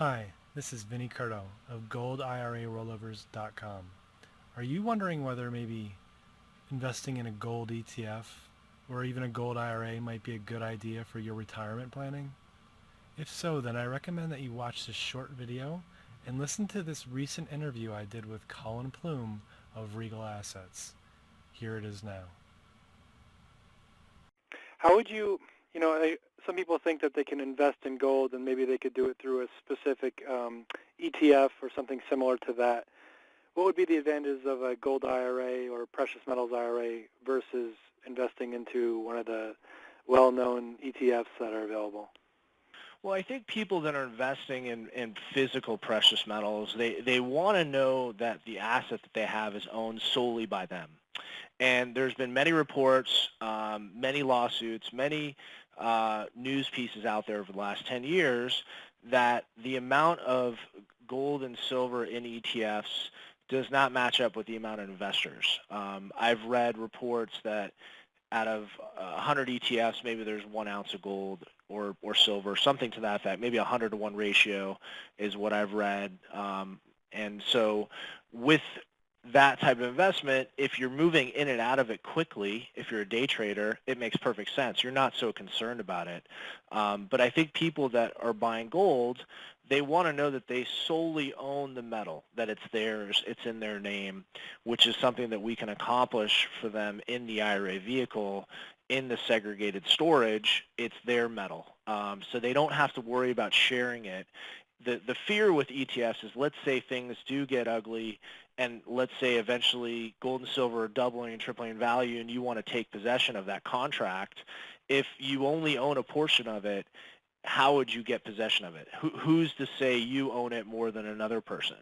Hi, this is Vinny Curto of goldirarollovers.com. Are you wondering whether maybe investing in a gold ETF or even a gold IRA might be a good idea for your retirement planning? If so, then I recommend that you watch this short video and listen to this recent interview I did with Collin Plume of Regal Assets. Here it is now. How would some people think that they can invest in gold and maybe they could do it through a specific ETF or something similar to that. What would be the advantages of a gold IRA or precious metals IRA versus investing into one of the well-known ETFs that are available? Well, I think people that are investing in physical precious metals, they want to know that the asset that they have is owned solely by them. And there's been many reports, many lawsuits, many news pieces out there over the last 10 years that the amount of gold and silver in ETFs does not match up with the amount of investors. I've read reports that out of 100 ETFs, maybe there's 1 ounce of gold or silver, something to that effect. Maybe a 100-to-1 ratio is what I've read. And so with that type of investment, if you're moving in and out of it quickly, if you're a day trader, it makes perfect sense. You're not so concerned about it. But I think people that are buying gold, they want to know that they solely own the metal, that it's theirs, it's in their name, which is something that we can accomplish for them in the IRA vehicle. In the segregated storage, it's their metal. So they don't have to worry about sharing it. The fear with ETFs is, let's say things do get ugly, and let's say eventually gold and silver are doubling and tripling in value, and you want to take possession of that contract. If you only own a portion of it, how would you get possession of it? Who's to say you own it more than another person?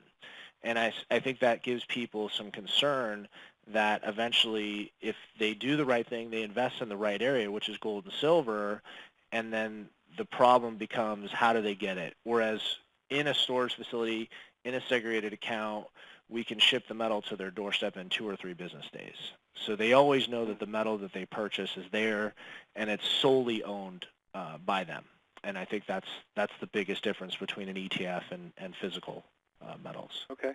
And I think that gives people some concern that eventually, if they do the right thing, they invest in the right area, which is gold and silver, and then the problem becomes, how do they get it? Whereas in a storage facility, in a segregated account, we can ship the metal to their doorstep in 2 or 3 business days. So they always know that the metal that they purchase is there, and it's solely owned by them. And I think that's the biggest difference between an ETF and physical metals. Okay.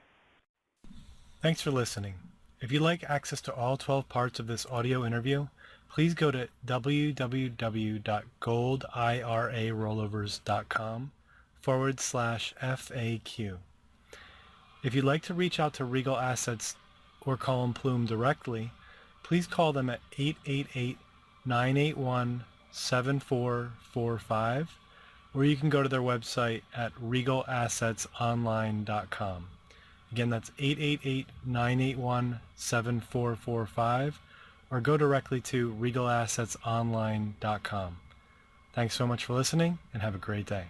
Thanks for listening. If you'd like access to all 12 parts of this audio interview, please go to www.goldirarollovers.com/FAQ. If you'd like to reach out to Regal Assets or Collin Plume directly, please call them at 888-981-7445, or you can go to their website at regalassetsonline.com. Again, that's 888-981-7445, or go directly to regalassetsonline.com. Thanks so much for listening, and have a great day.